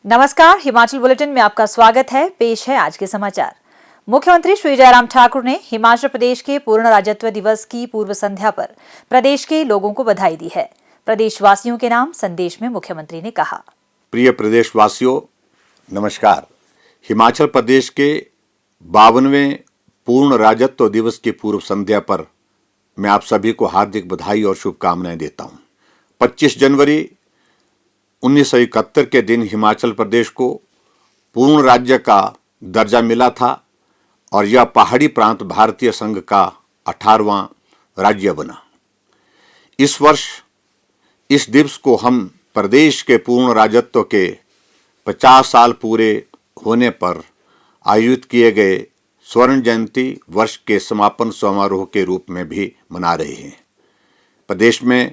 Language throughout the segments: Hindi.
नमस्कार, हिमाचल बुलेटिन में आपका स्वागत है। पेश है आज के समाचार। मुख्यमंत्री श्री जयराम ठाकुर ने हिमाचल प्रदेश के पूर्ण राज्यत्व दिवस की पूर्व संध्या पर प्रदेश के लोगों को बधाई दी है। प्रदेशवासियों के नाम संदेश में मुख्यमंत्री ने कहा, प्रिय प्रदेशवासियों, नमस्कार। हिमाचल प्रदेश के 52वें पूर्ण राज्यत्व दिवस की पूर्व संध्या पर मैं आप सभी को हार्दिक बधाई और शुभकामनाएं देता हूं। 25 जनवरी 1971 के दिन हिमाचल प्रदेश को पूर्ण राज्य का दर्जा मिला था और यह पहाड़ी प्रांत भारतीय संघ का 18वां राज्य बना। इस वर्ष इस दिवस को हम प्रदेश के पूर्ण राज्यत्व के 50 साल पूरे होने पर आयोजित किए गए स्वर्ण जयंती वर्ष के समापन समारोह के रूप में भी मना रहे हैं। प्रदेश में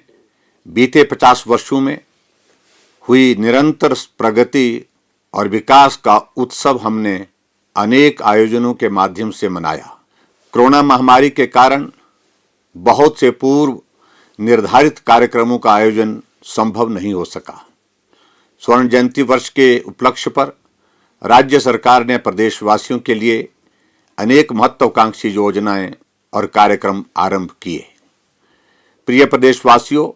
बीते 50 वर्षों में हुई निरंतर प्रगति और विकास का उत्सव हमने अनेक आयोजनों के माध्यम से मनाया। कोरोना महामारी के कारण बहुत से पूर्व निर्धारित कार्यक्रमों का आयोजन संभव नहीं हो सका। स्वर्ण जयंती वर्ष के उपलक्ष्य पर राज्य सरकार ने प्रदेशवासियों के लिए अनेक महत्वाकांक्षी योजनाएं और कार्यक्रम आरंभ किए। प्रिय प्रदेशवासियों,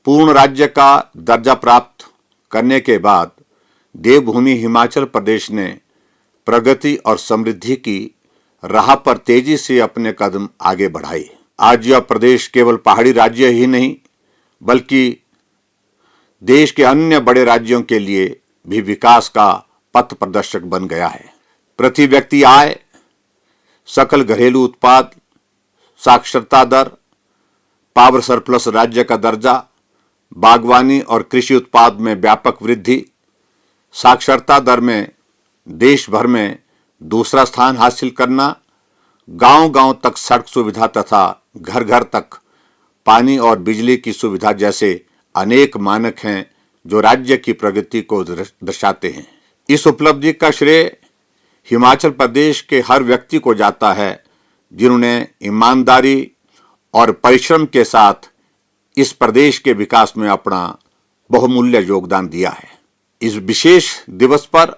पूर्ण राज्य का दर्जा प्राप्त करने के बाद देवभूमि हिमाचल प्रदेश ने प्रगति और समृद्धि की राह पर तेजी से अपने कदम आगे बढ़ाए। आज यह प्रदेश केवल पहाड़ी राज्य ही नहीं बल्कि देश के अन्य बड़े राज्यों के लिए भी विकास का पथ प्रदर्शक बन गया है। प्रति व्यक्ति आय, सकल घरेलू उत्पाद, साक्षरता दर, पावर सरप्लस राज्य का दर्जा, बागवानी और कृषि उत्पाद में व्यापक वृद्धि, साक्षरता दर में देश भर में दूसरा स्थान हासिल करना, गांव-गांव तक सड़क सुविधा तथा घर घर तक पानी और बिजली की सुविधा जैसे अनेक मानक हैं जो राज्य की प्रगति को दर्शाते हैं। इस उपलब्धि का श्रेय हिमाचल प्रदेश के हर व्यक्ति को जाता है जिन्होंने ईमानदारी और परिश्रम के साथ इस प्रदेश के विकास में अपना बहुमूल्य योगदान दिया है। इस विशेष दिवस पर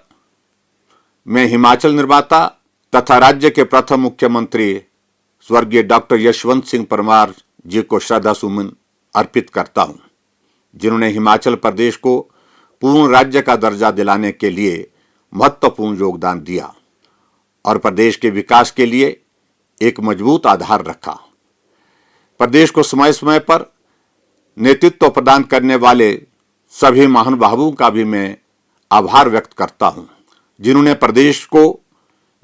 मैं हिमाचल निर्माता तथा राज्य के प्रथम मुख्यमंत्री स्वर्गीय डॉक्टर यशवंत सिंह परमार जी को श्रद्धा सुमन अर्पित करता हूं, जिन्होंने हिमाचल प्रदेश को पूर्ण राज्य का दर्जा दिलाने के लिए महत्वपूर्ण योगदान दिया और प्रदेश के विकास के लिए एक मजबूत आधार रखा। प्रदेश को समय समय पर नेतृत्व प्रदान करने वाले सभी महानुभावों का भी मैं आभार व्यक्त करता हूं, जिन्होंने प्रदेश को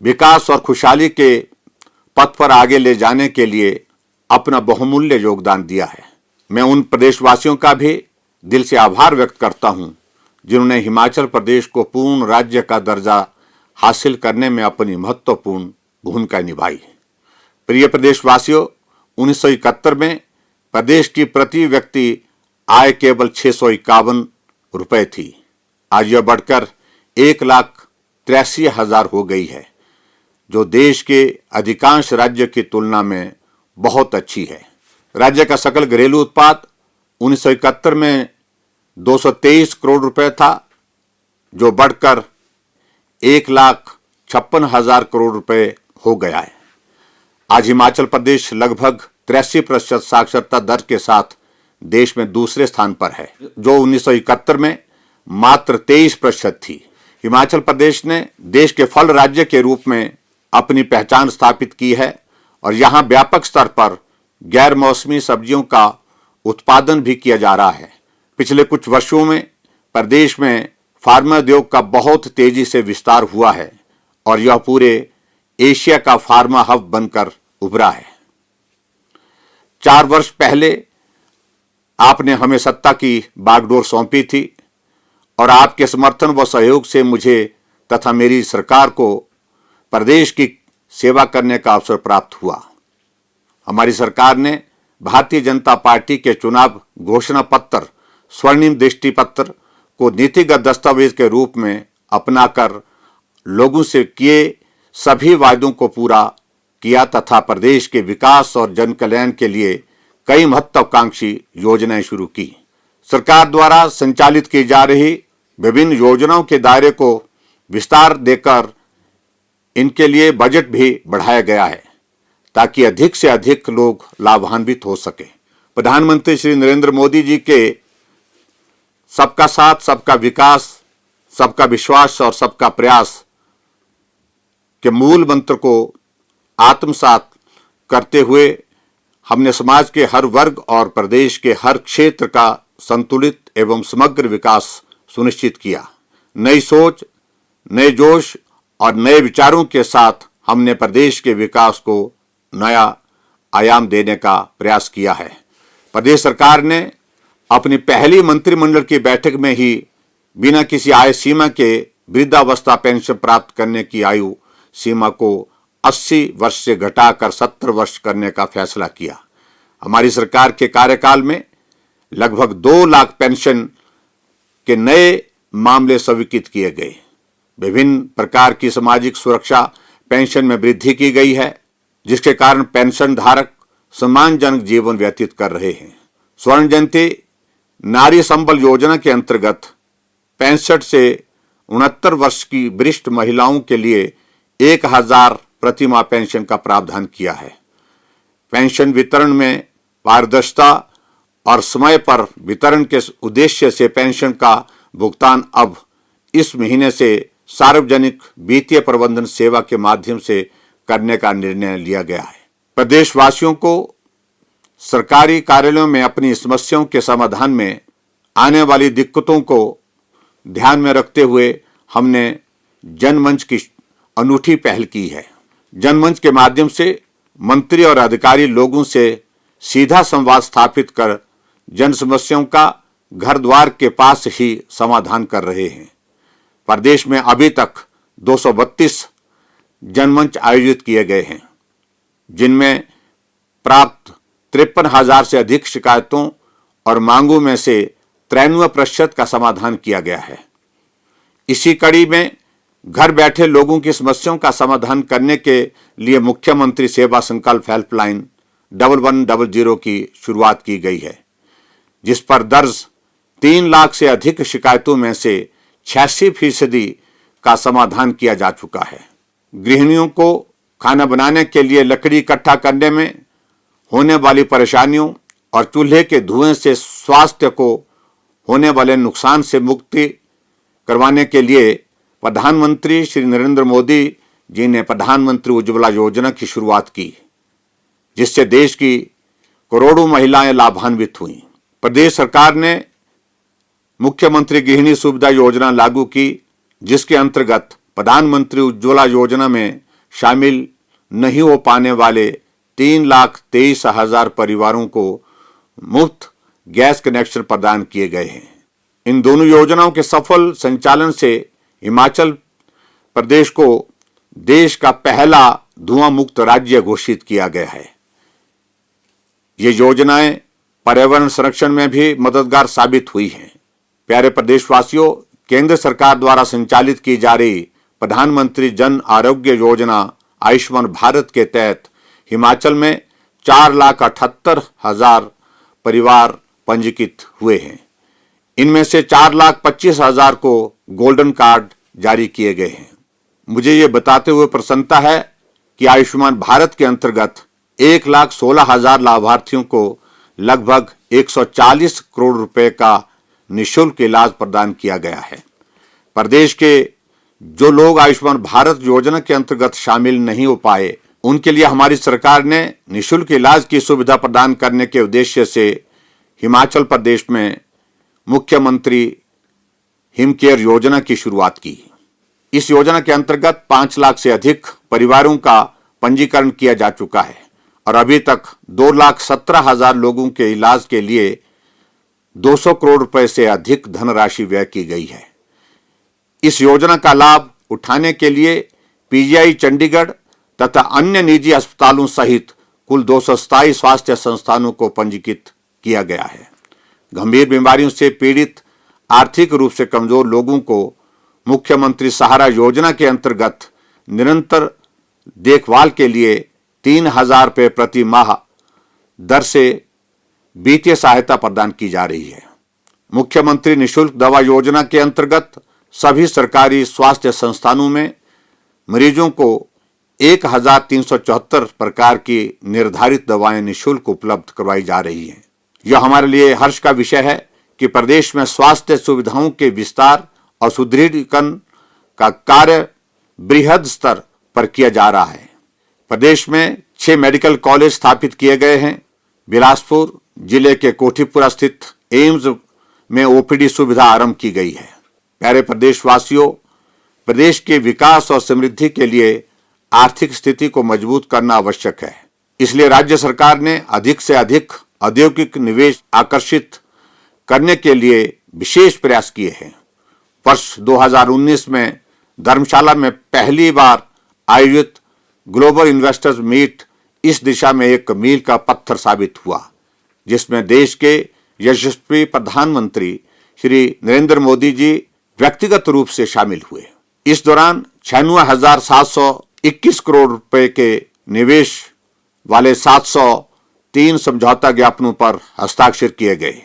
विकास और खुशहाली के पथ पर आगे ले जाने के लिए अपना बहुमूल्य योगदान दिया है। मैं उन प्रदेशवासियों का भी दिल से आभार व्यक्त करता हूं जिन्होंने हिमाचल प्रदेश को पूर्ण राज्य का दर्जा हासिल करने में अपनी महत्वपूर्ण भूमिका निभाई। प्रिय प्रदेशवासियों, 1971 में प्रदेश की प्रति व्यक्ति आय केवल 651 रुपए थी। आज यह बढ़कर 1,83,000 हो गई है, जो देश के अधिकांश राज्य की तुलना में बहुत अच्छी है। राज्य का सकल घरेलू उत्पाद 1971 में 223 करोड़ रुपए था, जो बढ़कर 1,56,000 करोड़ रुपए हो गया है। आज हिमाचल प्रदेश लगभग 83% साक्षरता दर के साथ देश में दूसरे स्थान पर है, जो 1971 में मात्र 23% थी। हिमाचल प्रदेश ने देश के फल राज्य के रूप में अपनी पहचान स्थापित की है और यहाँ व्यापक स्तर पर गैर मौसमी सब्जियों का उत्पादन भी किया जा रहा है। पिछले कुछ वर्षों में प्रदेश में फार्मा उद्योग का बहुत तेजी से विस्तार हुआ है और यह पूरे एशिया का फार्मा हब बनकर उभरा है। 4 वर्ष पहले आपने हमें सत्ता की बागडोर सौंपी थी और आपके समर्थन व सहयोग से मुझे तथा मेरी सरकार को प्रदेश की सेवा करने का अवसर प्राप्त हुआ। हमारी सरकार ने भारतीय जनता पार्टी के चुनाव घोषणा पत्र स्वर्णिम दृष्टि पत्र को नीतिगत दस्तावेज के रूप में अपनाकर लोगों से किए सभी वायदों को पूरा किया तथा प्रदेश के विकास और जन कल्याण के लिए कई महत्वाकांक्षी योजनाएं शुरू की। सरकार द्वारा संचालित की जा रही विभिन्न योजनाओं के दायरे को विस्तार देकर इनके लिए बजट भी बढ़ाया गया है ताकि अधिक से अधिक लोग लाभान्वित हो सके। प्रधानमंत्री श्री नरेंद्र मोदी जी के सबका साथ, सबका विकास, सबका विश्वास और सबका प्रयास के मूल मंत्र को आत्मसात करते हुए हमने समाज के हर वर्ग और प्रदेश के हर क्षेत्र का संतुलित एवं समग्र विकास सुनिश्चित किया। नई सोच, नए जोश और नए विचारों के साथ हमने प्रदेश के विकास को नया आयाम देने का प्रयास किया है। प्रदेश सरकार ने अपनी पहली मंत्रिमंडल की बैठक में ही बिना किसी आय सीमा के वृद्धावस्था पेंशन प्राप्त करने की आयु सीमा को 80 वर्ष से घटाकर 70 वर्ष करने का फैसला किया। हमारी सरकार के कार्यकाल में लगभग 2 लाख पेंशन के नए मामले स्वीकृत किए गए। विभिन्न प्रकार की सामाजिक सुरक्षा पेंशन में वृद्धि की गई है, जिसके कारण पेंशन धारक सम्मानजनक जीवन व्यतीत कर रहे हैं। स्वर्ण जयंती नारी संबल योजना के अंतर्गत 65 से 69 वर्ष की वरिष्ठ महिलाओं के लिए 1000 प्रतिमाह पेंशन का प्रावधान किया है। पेंशन वितरण में पारदर्शिता और समय पर वितरण के उद्देश्य से पेंशन का भुगतान अब इस महीने से सार्वजनिक वित्तीय प्रबंधन सेवा के माध्यम से करने का निर्णय लिया गया है। प्रदेशवासियों को सरकारी कार्यालयों में अपनी समस्याओं के समाधान में आने वाली दिक्कतों को ध्यान में रखते हुए हमने जनमंच की अनूठी पहल की है। जनमंच के माध्यम से मंत्री और अधिकारी लोगों से सीधा संवाद स्थापित कर जन समस्याओं का घर द्वार के पास ही समाधान कर रहे हैं। प्रदेश में अभी तक 232 जनमंच आयोजित किए गए हैं, जिनमें प्राप्त 53,000 से अधिक शिकायतों और मांगों में से 93% का समाधान किया गया है। इसी कड़ी में घर बैठे लोगों की समस्याओं का समाधान करने के लिए मुख्यमंत्री सेवा संकल्प हेल्पलाइन 1100 की शुरुआत की गई है, जिस पर दर्ज 3 लाख से अधिक शिकायतों में से 86% का समाधान किया जा चुका है। गृहिणियों को खाना बनाने के लिए लकड़ी इकट्ठा करने में होने वाली परेशानियों और चूल्हे के धुएं से स्वास्थ्य को होने वाले नुकसान से मुक्ति करवाने के लिए प्रधानमंत्री श्री नरेंद्र मोदी जी ने प्रधानमंत्री उज्ज्वला योजना की शुरुआत की, जिससे देश की करोड़ों महिलाएं लाभान्वित हुई। प्रदेश सरकार ने मुख्यमंत्री गृहिणी सुविधा योजना लागू की, जिसके अंतर्गत प्रधानमंत्री उज्ज्वला योजना में शामिल नहीं हो पाने वाले 3,23,000 परिवारों को मुफ्त गैस कनेक्शन प्रदान किए गए हैं। इन दोनों योजनाओं के सफल संचालन से हिमाचल प्रदेश को देश का पहला धुआं मुक्त राज्य घोषित किया गया है। ये योजनाएं पर्यावरण संरक्षण में भी मददगार साबित हुई हैं। प्यारे प्रदेशवासियों, केंद्र सरकार द्वारा संचालित की जा रही प्रधानमंत्री जन आरोग्य योजना आयुष्मान भारत के तहत हिमाचल में 4,78,000 परिवार पंजीकृत हुए हैं। इनमें से 4,25,000 को गोल्डन कार्ड जारी किए गए हैं। मुझे ये बताते हुए प्रसन्नता है कि आयुष्मान भारत के अंतर्गत 1,16,000 लाभार्थियों को लगभग 140 करोड़ रुपए का निःशुल्क इलाज प्रदान किया गया है। प्रदेश के जो लोग आयुष्मान भारत योजना के अंतर्गत शामिल नहीं हो पाए, उनके लिए हमारी सरकार ने निःशुल्क इलाज की सुविधा प्रदान करने के उद्देश्य से हिमाचल प्रदेश में मुख्यमंत्री हिम केयर योजना की शुरुआत की। इस योजना के अंतर्गत 5 लाख से अधिक परिवारों का पंजीकरण किया जा चुका है और अभी तक 2,17,000 लोगों के इलाज के लिए 200 करोड़ रुपए से अधिक धनराशि व्यय की गई है। इस योजना का लाभ उठाने के लिए पीजीआई चंडीगढ़ तथा अन्य निजी अस्पतालों सहित कुल 227 स्वास्थ्य संस्थानों को पंजीकृत किया गया है। गंभीर बीमारियों से पीड़ित आर्थिक रूप से कमजोर लोगों को मुख्यमंत्री सहारा योजना के अंतर्गत निरंतर देखभाल के लिए 3,000 रुपये प्रति माह दर से वित्तीय सहायता प्रदान की जा रही है। मुख्यमंत्री निःशुल्क दवा योजना के अंतर्गत सभी सरकारी स्वास्थ्य संस्थानों में मरीजों को 1374 प्रकार की निर्धारित दवाएं निःशुल्क उपलब्ध करवाई जा रही हैं। यह हमारे लिए हर्ष का विषय है कि प्रदेश में स्वास्थ्य सुविधाओं के विस्तार और सुदृढ़ीकरण का कार्य बृहद स्तर पर किया जा रहा है। प्रदेश में 6 मेडिकल कॉलेज स्थापित किए गए हैं। बिलासपुर जिले के कोठीपुरा स्थित एम्स में ओपीडी सुविधा आरंभ की गई है। प्यारे प्रदेशवासियों, प्रदेश के विकास और समृद्धि के लिए आर्थिक स्थिति को मजबूत करना आवश्यक है। इसलिए राज्य सरकार ने अधिक से अधिक औद्योगिक निवेश आकर्षित करने के लिए विशेष प्रयास किए हैं। वर्ष 2019 में धर्मशाला में पहली बार आयोजित ग्लोबल इन्वेस्टर्स मीट इस दिशा में एक मील का पत्थर साबित हुआ, जिसमें देश के यशस्वी प्रधानमंत्री श्री नरेंद्र मोदी जी व्यक्तिगत रूप से शामिल हुए। इस दौरान 96,721 करोड़ रुपए के निवेश वाले 703 समझौता ज्ञापनों पर हस्ताक्षर किए गए।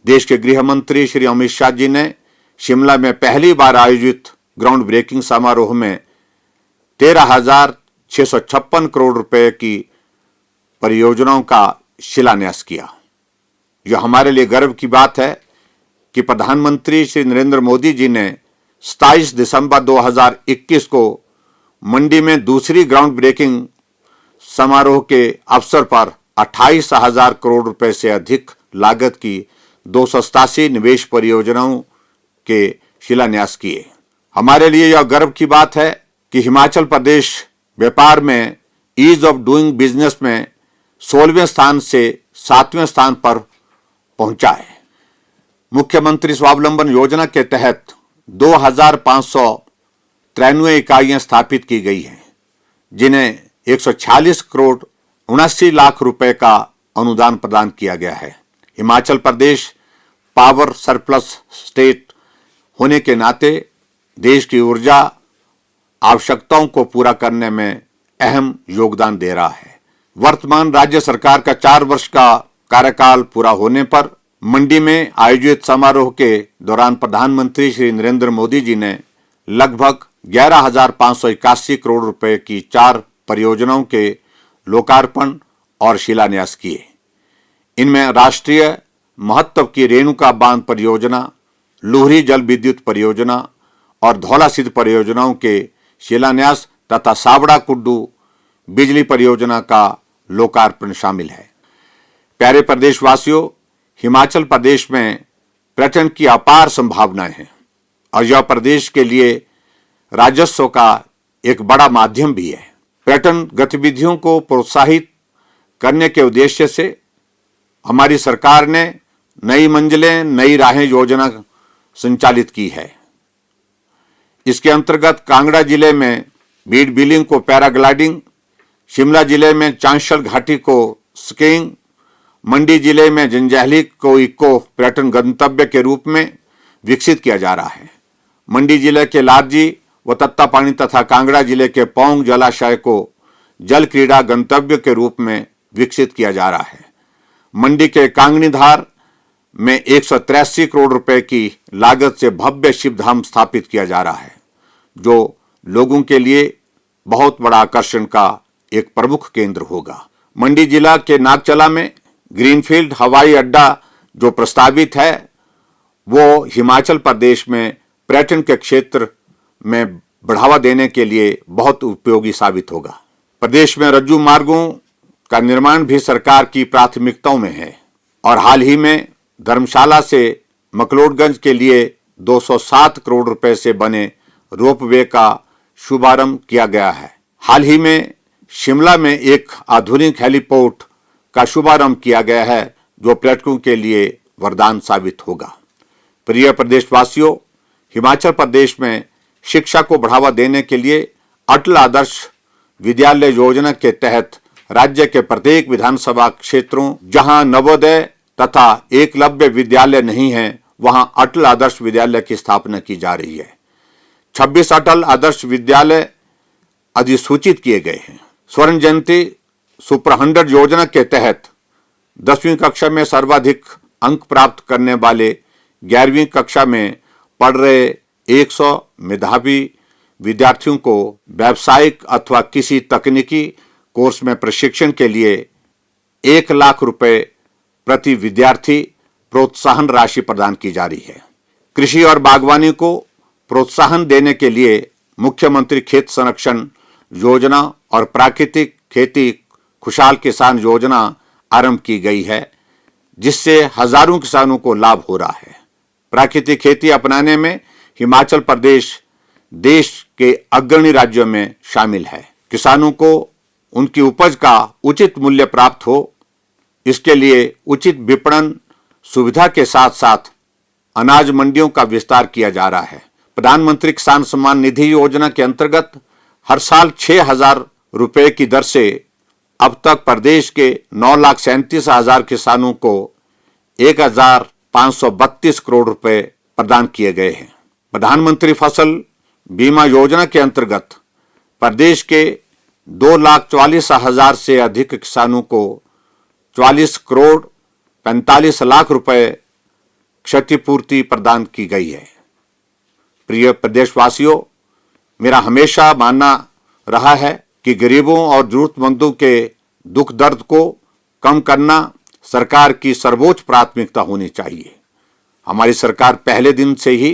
देश के गृह मंत्री श्री अमित शाह जी ने शिमला में पहली बार आयोजित ग्राउंड ब्रेकिंग समारोह में 13,656 करोड़ रुपए की परियोजनाओं का शिलान्यास किया। यह हमारे लिए गर्व की बात है कि प्रधानमंत्री श्री नरेंद्र मोदी जी ने 27 दिसंबर 2021 को मंडी में दूसरी ग्राउंड ब्रेकिंग समारोह के अवसर पर 28,000 करोड़ रुपए से अधिक लागत की 287 निवेश परियोजनाओं के शिलान्यास किए। हमारे लिए यह गर्व की बात है कि हिमाचल प्रदेश व्यापार में ईज ऑफ डूइंग बिजनेस में 16वें स्थान से 7वें स्थान पर पहुंचा है। मुख्यमंत्री स्वावलंबन योजना के तहत 2,593 इकाइयां स्थापित की गई हैं, जिन्हें 146 करोड़ 79 लाख रुपए का अनुदान प्रदान किया गया है। Himachal Pradesh power surplus state होने के नाते देश की ऊर्जा आवश्यकताओं को पूरा करने में अहम योगदान दे रहा है। वर्तमान राज्य सरकार का 4 वर्ष का कार्यकाल पूरा होने पर मंडी में आयोजित समारोह के दौरान प्रधानमंत्री श्री नरेंद्र मोदी जी ने लगभग 11,581 करोड़ रुपए की 4 परियोजनाओं के लोकार्पण और शिलान्यास किए। इनमें राष्ट्रीय महत्व की रेणुका बांध परियोजना, लुहरी जल विद्युत परियोजना और धौलासिद्ध परियोजनाओं के शिलान्यास तथा सावड़ा कुड्डू बिजली परियोजना का लोकार्पण शामिल है। प्यारे प्रदेशवासियों, हिमाचल प्रदेश में पर्यटन की अपार संभावनाएं हैं और यह प्रदेश के लिए राजस्व का एक बड़ा माध्यम भी है। पर्यटन गतिविधियों को प्रोत्साहित करने के उद्देश्य से हमारी सरकार ने नई मंजिलें नई राहें योजना संचालित की है। इसके अंतर्गत कांगड़ा जिले में बीड बिलिंग को पैराग्लाइडिंग, शिमला जिले में चांशल घाटी को स्कीइंग, मंडी जिले में जंजैहली को इको पर्यटन गंतव्य के रूप में विकसित किया जा रहा है। मंडी जिले के लारजी व तत्तापानी तथा कांगड़ा जिले के पौंग जलाशय को जल क्रीड़ा गंतव्य के रूप में विकसित किया जा रहा है। मंडी के कांगनीधार में 183 करोड़ रुपए की लागत से भव्य शिवधाम स्थापित किया जा रहा है, जो लोगों के लिए बहुत बड़ा आकर्षण का एक प्रमुख केंद्र होगा। मंडी जिला के नागचला में ग्रीनफील्ड हवाई अड्डा जो प्रस्तावित है, वो हिमाचल प्रदेश में पर्यटन के क्षेत्र में बढ़ावा देने के लिए बहुत उपयोगी साबित होगा। प्रदेश में रज्जू मार्गों का निर्माण भी सरकार की प्राथमिकताओं में है और हाल ही में धर्मशाला से मकलोडगंज के लिए 207 करोड़ रुपए से बने रोपवे का शुभारंभ किया गया है। हाल ही में शिमला में एक आधुनिक हेलीपोर्ट का शुभारंभ किया गया है, जो पर्यटकों के लिए वरदान साबित होगा। प्रिय प्रदेशवासियों, हिमाचल प्रदेश में शिक्षा को बढ़ावा देने के लिए अटल आदर्श विद्यालय योजना के तहत राज्य के प्रत्येक विधानसभा क्षेत्रों जहां नवोदय तथा एकलव्य विद्यालय नहीं है, वहां अटल आदर्श विद्यालय की स्थापना की जा रही है। 26 अटल आदर्श विद्यालय अधिसूचित किए गए हैं। स्वर्ण जयंती सुपर 100 योजना के तहत 10वीं कक्षा में सर्वाधिक अंक प्राप्त करने वाले 11वीं कक्षा में पढ़ रहे 100 मेधावी विद्यार्थियों को व्यावसायिक अथवा किसी तकनीकी कोर्स में प्रशिक्षण के लिए 1 लाख रुपए प्रति विद्यार्थी प्रोत्साहन राशि प्रदान की जा रही है। कृषि और बागवानी को प्रोत्साहन देने के लिए मुख्यमंत्री खेत संरक्षण योजना और प्राकृतिक खेती खुशहाल किसान योजना आरंभ की गई है, जिससे हजारों किसानों को लाभ हो रहा है। प्राकृतिक खेती अपनाने में हिमाचल प्रदेश देश के अग्रणी राज्यों में शामिल है। किसानों को उनकी उपज का उचित मूल्य प्राप्त हो, इसके लिए उचित विपणन सुविधा के साथ साथ अनाज मंडियों का विस्तार किया जा रहा है। प्रधानमंत्री किसान सम्मान निधि योजना के अंतर्गत हर साल 6,000 रुपए की दर से अब तक प्रदेश के 9,37,000 किसानों को 1,532 करोड़ रुपए प्रदान किए गए हैं। प्रधानमंत्री फसल बीमा योजना के अंतर्गत प्रदेश के 2,44,000 से अधिक किसानों को 44 करोड़ 45 लाख रुपए क्षतिपूर्ति प्रदान की गई है। प्रिय प्रदेशवासियों, मेरा हमेशा मानना रहा है कि गरीबों और जरूरतमंदों के दुख दर्द को कम करना सरकार की सर्वोच्च प्राथमिकता होनी चाहिए। हमारी सरकार पहले दिन से ही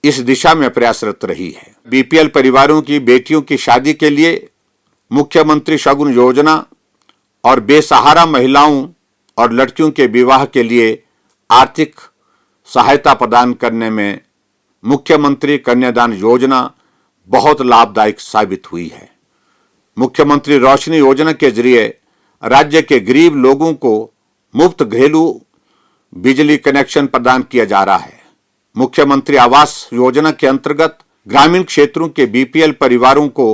इस दिशा में प्रयासरत रही है। बीपीएल परिवारों की बेटियों की शादी के लिए मुख्यमंत्री शगुन योजना और बेसहारा महिलाओं और लड़कियों के विवाह के लिए आर्थिक सहायता प्रदान करने में मुख्यमंत्री कन्यादान योजना बहुत लाभदायक साबित हुई है। मुख्यमंत्री रोशनी योजना के जरिए राज्य के गरीब लोगों को मुफ्त घरेलू बिजली कनेक्शन प्रदान किया जा रहा है। मुख्यमंत्री आवास योजना के अंतर्गत ग्रामीण क्षेत्रों के बीपीएल परिवारों को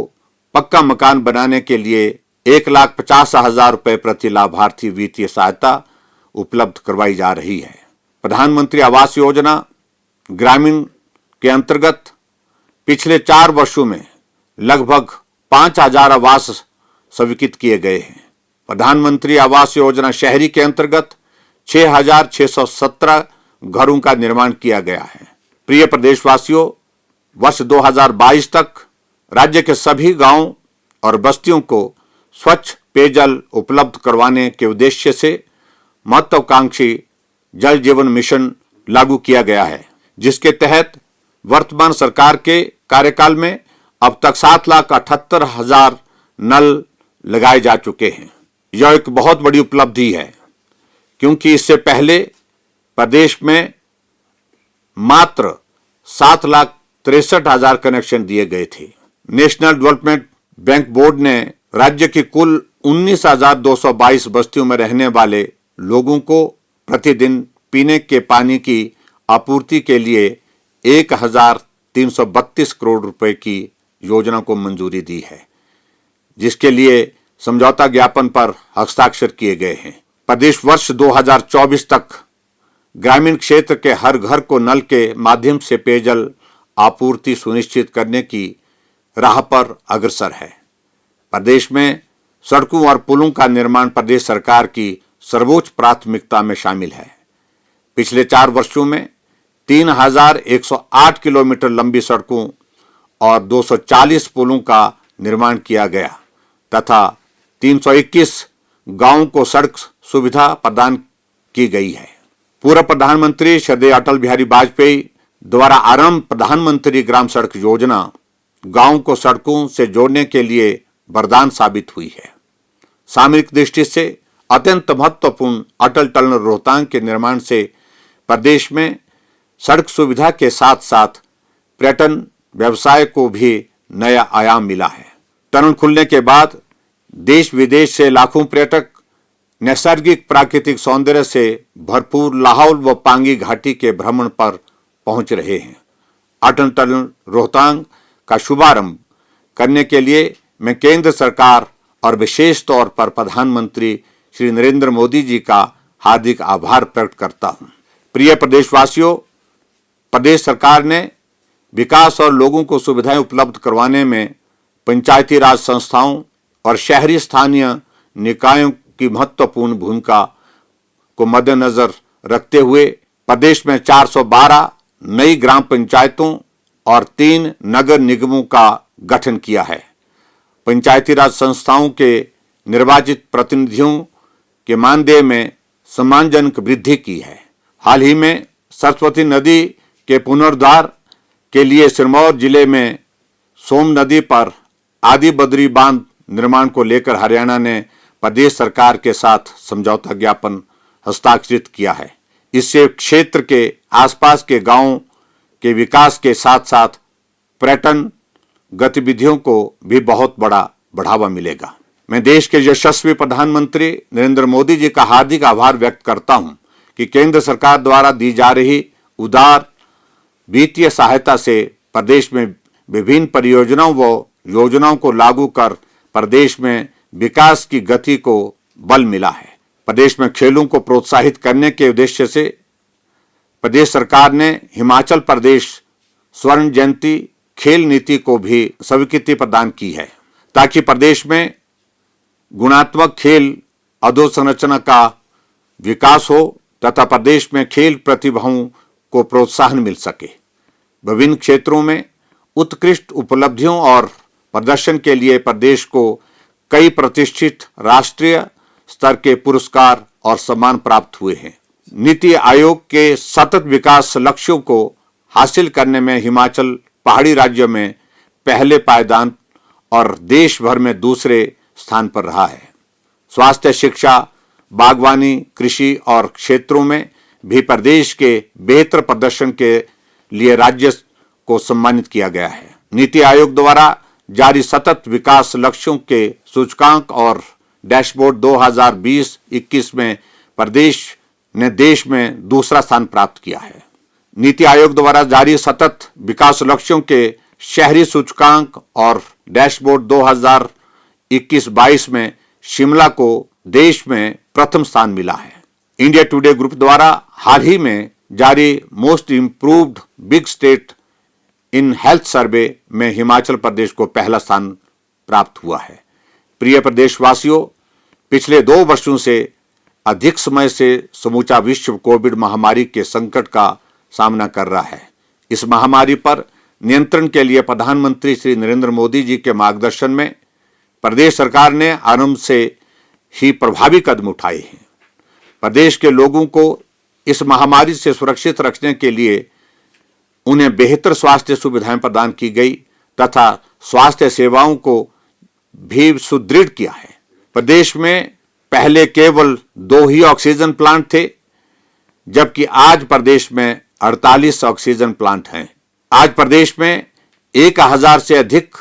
पक्का मकान बनाने के लिए 1,50,000 रुपए प्रति लाभार्थी वित्तीय सहायता उपलब्ध करवाई जा रही है। प्रधानमंत्री आवास योजना ग्रामीण के अंतर्गत पिछले 4 वर्षों में लगभग 5,000 आवास स्वीकृत किए गए हैं। प्रधानमंत्री आवास योजना शहरी के अंतर्गत 6,617 घरों का निर्माण किया गया है। प्रिय प्रदेशवासियों, वर्ष 2022 तक राज्य के सभी गांवों और बस्तियों को स्वच्छ पेयजल उपलब्ध करवाने के उद्देश्य से महत्वाकांक्षी जल जीवन मिशन लागू किया गया है, जिसके तहत वर्तमान सरकार के कार्यकाल में अब तक 7,78,000 नल लगाए जा चुके हैं। यह एक बहुत बड़ी उपलब्धि है, क्योंकि इससे पहले प्रदेश में मात्र 7,63,000 कनेक्शन दिए गए थे। नेशनल डेवलपमेंट बैंक बोर्ड ने राज्य की कुल 19,222 बस्तियों में रहने वाले लोगों को प्रतिदिन पीने के पानी की आपूर्ति के लिए 1,332 करोड़ रुपए की योजना को मंजूरी दी है, जिसके लिए समझौता ज्ञापन पर हस्ताक्षर किए गए हैं। प्रदेश वर्ष 2024 तक ग्रामीण क्षेत्र के हर घर को नल के माध्यम से पेयजल आपूर्ति सुनिश्चित करने की राह पर अग्रसर है। प्रदेश में सड़कों और पुलों का निर्माण प्रदेश सरकार की सर्वोच्च प्राथमिकता में शामिल है। पिछले 4 वर्षों में 3,108 किलोमीटर लंबी सड़कों और 240 पुलों का निर्माण किया गया तथा 321 गांवों को सड़क सुविधा प्रदान की गई है। पूर्व प्रधानमंत्री श्री अटल बिहारी वाजपेयी द्वारा आरंभ प्रधानमंत्री ग्राम सड़क योजना गांवों को सड़कों से जोड़ने के लिए वरदान साबित हुई है। सामरिक दृष्टि से अत्यंत महत्वपूर्ण अटल टनल रोहतांग के निर्माण से प्रदेश में सड़क सुविधा के साथ साथ पर्यटन व्यवसाय को भी नया आयाम मिला है। टनल खुलने के बाद देश विदेश से लाखों पर्यटक नैसर्गिक प्राकृतिक सौंदर्य से भरपूर लाहौल व पांगी घाटी के भ्रमण पर पहुंच रहे हैं। अटल टनल रोहतांग का शुभारंभ करने के लिए मैं केंद्र सरकार और विशेष तौर पर प्रधानमंत्री श्री नरेंद्र मोदी जी का हार्दिक आभार प्रकट करता हूं। प्रिय प्रदेशवासियों, प्रदेश सरकार ने विकास और लोगों को सुविधाएं उपलब्ध करवाने में पंचायती राज संस्थाओं और शहरी स्थानीय निकायों की महत्वपूर्ण भूमिका को मद्देनजर रखते हुए प्रदेश में 412 नई ग्राम पंचायतों और 3 नगर निगमों का गठन किया है। पंचायती राज संस्थाओं के निर्वाचित प्रतिनिधियों के मानदेय में सम्मानजनक वृद्धि की है। हाल ही में सरस्वती नदी के पुनरुद्धार के लिए सिरमौर जिले में सोम नदी पर आदि बद्री बांध निर्माण को लेकर हरियाणा ने प्रदेश सरकार के साथ समझौता ज्ञापन हस्ताक्षरित किया है। इससे क्षेत्र के आसपास के गांवों के विकास के साथ साथ पर्यटन गतिविधियों को भी बहुत बड़ा बढ़ावा मिलेगा। मैं देश के यशस्वी प्रधानमंत्री नरेंद्र मोदी जी का हार्दिक आभार व्यक्त करता हूं कि केंद्र सरकार द्वारा दी जा रही उदार वित्तीय सहायता से प्रदेश में विभिन्न परियोजनाओं व योजनाओं को लागू कर प्रदेश में विकास की गति को बल मिला है। प्रदेश में खेलों को प्रोत्साहित करने के उद्देश्य से प्रदेश सरकार ने हिमाचल प्रदेश स्वर्ण जयंती खेल नीति को भी स्वीकृति प्रदान की है, ताकि प्रदेश में गुणात्मक खेल अधोसंरचना का विकास हो तथा प्रदेश में खेल प्रतिभाओं को प्रोत्साहन मिल सके। विभिन्न क्षेत्रों में उत्कृष्ट उपलब्धियों और प्रदर्शन के लिए प्रदेश को कई प्रतिष्ठित राष्ट्रीय स्तर के पुरस्कार और सम्मान प्राप्त हुए हैं। नीति आयोग के सतत विकास लक्ष्यों को हासिल करने में हिमाचल पहाड़ी राज्य में पहले पायदान और देश भर में दूसरे स्थान पर रहा है। स्वास्थ्य, शिक्षा, बागवानी, कृषि और क्षेत्रों में भी प्रदेश के बेहतर प्रदर्शन के लिए राज्य को सम्मानित किया गया है। नीति आयोग द्वारा जारी सतत विकास लक्ष्यों के सूचकांक और डैशबोर्ड 2020-21 में प्रदेश ने देश में दूसरा स्थान प्राप्त किया है। नीति आयोग द्वारा जारी सतत विकास लक्ष्यों के शहरी सूचकांक और डैशबोर्ड 2021-22 में शिमला को देश में प्रथम स्थान मिला है। इंडिया टुडे ग्रुप द्वारा हाल ही में जारी most improved big state in health survey में हिमाचल प्रदेश को पहला स्थान प्राप्त हुआ है। प्रिय प्रदेशवासियों, पिछले 2 वर्षों से अधिक समय से समूचा विश्व कोविड महामारी के संकट का सामना कर रहा है। इस महामारी पर नियंत्रण के लिए प्रधानमंत्री श्री नरेंद्र मोदी जी के मार्गदर्शन में प्रदेश सरकार ने आरंभ से ही प्रभावी कदम उठाए हैं। प्रदेश के लोगों को इस महामारी से सुरक्षित रखने के लिए उन्हें बेहतर स्वास्थ्य सुविधाएं प्रदान की गई तथा स्वास्थ्य सेवाओं को भी सुदृढ़ किया है। प्रदेश में पहले केवल 2 ही ऑक्सीजन प्लांट थे, जबकि आज प्रदेश में 48 ऑक्सीजन प्लांट हैं। आज प्रदेश में 1000 से अधिक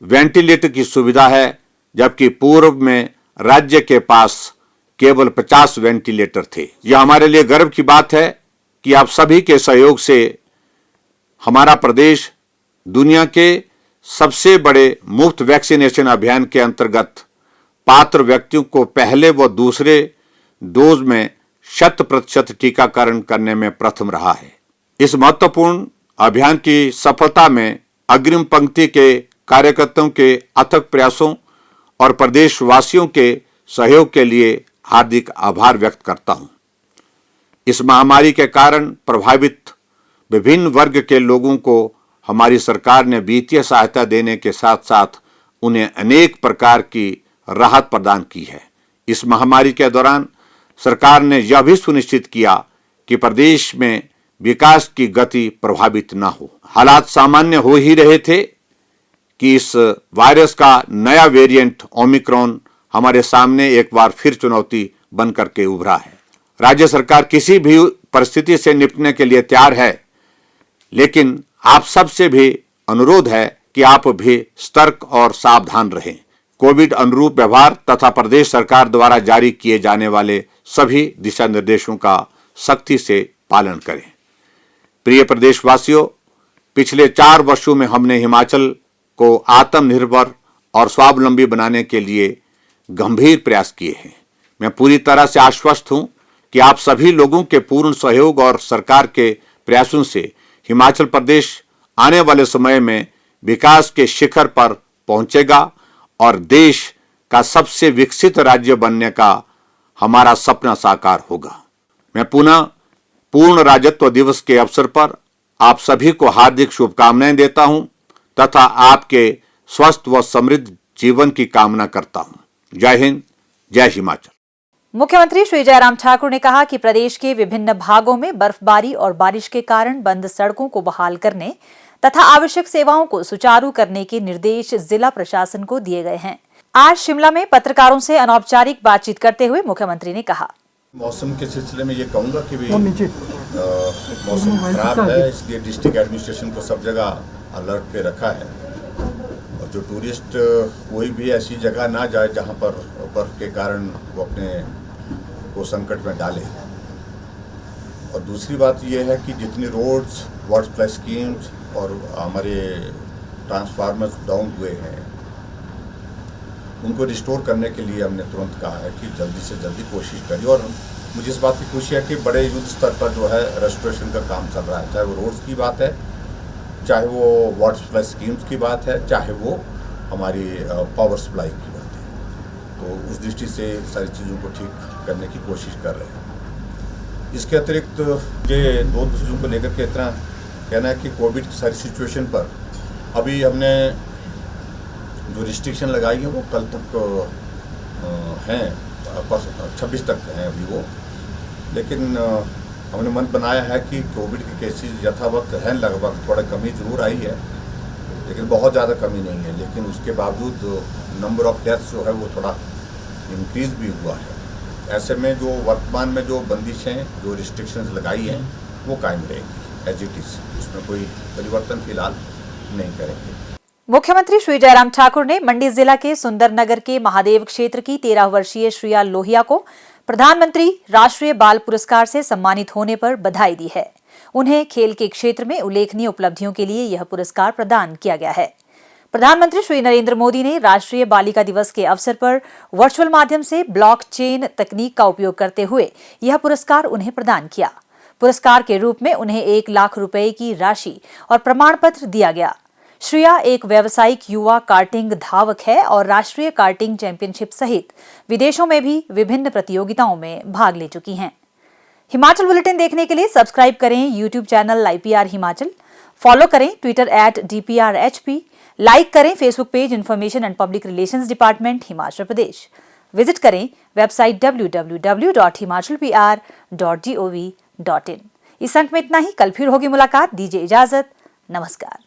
वेंटिलेटर की सुविधा है, जबकि पूर्व में राज्य के पास केवल 50 वेंटिलेटर थे। यह हमारे लिए गर्व की बात है कि आप सभी के सहयोग से हमारा प्रदेश दुनिया के सबसे बड़े मुफ्त वैक्सीनेशन अभियान के अंतर्गत पात्र व्यक्तियों को पहले व दूसरे डोज में 100% टीकाकरण करने में प्रथम रहा है। इस महत्वपूर्ण अभियान की सफलता में अग्रिम पंक्ति के कार्यकर्ताओं के अथक प्रयासों और प्रदेशवासियों के सहयोग के लिए हार्दिक आभार व्यक्त करता हूं। इस महामारी के कारण प्रभावित विभिन्न वर्ग के लोगों को हमारी सरकार ने वित्तीय सहायता देने के साथ साथ उन्हें अनेक प्रकार की राहत प्रदान की है। इस महामारी के दौरान सरकार ने यह भी सुनिश्चित किया कि प्रदेश में विकास की गति प्रभावित न हो। हालात सामान्य हो ही रहे थे कि इस वायरस का नया वेरिएंट ओमिक्रॉन हमारे सामने एक बार फिर चुनौती बनकर के उभरा है। राज्य सरकार किसी भी परिस्थिति से निपटने के लिए तैयार है, लेकिन आप सबसे भी अनुरोध है कि आप भी सतर्क और सावधान रहें। कोविड अनुरूप व्यवहार तथा प्रदेश सरकार द्वारा जारी किए जाने वाले सभी दिशा निर्देशों का सख्ती से पालन करें। प्रिय प्रदेशवासियों, पिछले 4 वर्षों में हमने हिमाचल को आत्मनिर्भर और स्वावलंबी बनाने के लिए गंभीर प्रयास किए हैं। मैं पूरी तरह से आश्वस्त हूं कि आप सभी लोगों के पूर्ण सहयोग और सरकार के प्रयासों से हिमाचल प्रदेश आने वाले समय में विकास के शिखर पर पहुंचेगा और देश का सबसे विकसित राज्य बनने का हमारा सपना साकार होगा। मैं पुनः पूर्ण राज्यत्व दिवस के अवसर पर आप सभी को हार्दिक शुभकामनाएं देता हूं तथा आपके स्वस्थ व समृद्ध जीवन की कामना करता हूं। जय हिंद, जय हिमाचल। मुख्यमंत्री श्री जयराम ठाकुर ने कहा कि प्रदेश के विभिन्न भागों में बर्फबारी और बारिश के कारण बंद सड़कों को बहाल करने तथा आवश्यक सेवाओं को सुचारू करने के निर्देश जिला प्रशासन को दिए गए हैं। आज शिमला में पत्रकारों से अनौपचारिक बातचीत करते हुए मुख्यमंत्री ने कहा, मौसम के सिलसिले में ये कहूँगा कि भी मौसम खराब है, इसलिए डिस्ट्रिक्ट एडमिनिस्ट्रेशन को सब जगह अलर्ट पे रखा है और जो टूरिस्ट कोई भी ऐसी जगह ना जाए जहाँ पर बर्फ के कारण वो अपने को संकट में डाले। और दूसरी बात ये है कि जितनी रोड्स, वाटर सप्लाई स्कीम्स और हमारे ट्रांसफार्मर्स डाउन हुए हैं उनको रिस्टोर करने के लिए हमने तुरंत कहा है कि जल्दी से जल्दी कोशिश करिए। और मुझे इस बात की खुशी है कि बड़े युद्ध स्तर पर जो है रेस्टोरेशन का काम चल रहा है, चाहे वो रोड्स की बात है, चाहे वो वाटर सप्लाई स्कीम्स की बात है, चाहे वो हमारी पावर सप्लाई की बात है। तो उस दृष्टि से सारी चीज़ों को ठीक करने की कोशिश कर रहे हैं। इसके अतिरिक्त ये दो चीज़ों को लेकर के इतना कहना है कि कोविड की सारी सिचुएशन पर अभी हमने जो रिस्ट्रिक्शन लगाई है वो कल तक हैं, 26 तक हैं अभी वो, लेकिन हमने मन बनाया है कि कोविड के केसेस यथावत हैं, लगभग थोड़ा कमी जरूर आई है लेकिन बहुत ज़्यादा कमी नहीं है, लेकिन उसके बावजूद नंबर ऑफ डेथ्स जो है वो थोड़ा इंक्रीज़ भी हुआ है। ऐसे में जो वर्तमान में जो बंदिशें, जो रिस्ट्रिक्शंस लगाई हैं वो कायम रहेगी एज इट इज़, उसमें कोई परिवर्तन फिलहाल नहीं करेंगे। मुख्यमंत्री श्री जयराम ठाकुर ने मंडी जिला के सुंदरनगर के महादेव क्षेत्र की 13 वर्षीय श्रिया लोहिया को प्रधानमंत्री राष्ट्रीय बाल पुरस्कार से सम्मानित होने पर बधाई दी है। उन्हें खेल के क्षेत्र में उल्लेखनीय उपलब्धियों के लिए यह पुरस्कार प्रदान किया गया है। प्रधानमंत्री श्री नरेंद्र मोदी ने राष्ट्रीय बालिका दिवस के अवसर पर वर्चुअल माध्यम से ब्लॉकचेन तकनीक का उपयोग करते हुए यह पुरस्कार उन्हें प्रदान किया। पुरस्कार के रूप में उन्हें 1 लाख रुपए की राशि और प्रमाण पत्र दिया गया। श्रिया एक व्यावसायिक युवा कार्टिंग धावक है और राष्ट्रीय कार्टिंग चैंपियनशिप सहित विदेशों में भी विभिन्न प्रतियोगिताओं में भाग ले चुकी हैं। हिमाचल बुलेटिन देखने के लिए सब्सक्राइब करें YouTube channel IPR Himachal, follow करें ट्विटर @DPRHP, लाइक करें Facebook page information and public relations department Himachal Pradesh, visit करें वेबसाइट www.himachalpr.gov.in। इस अंक में इतना ही, कल फिर होगी मुलाकात। दीजिए इजाजत, नमस्कार।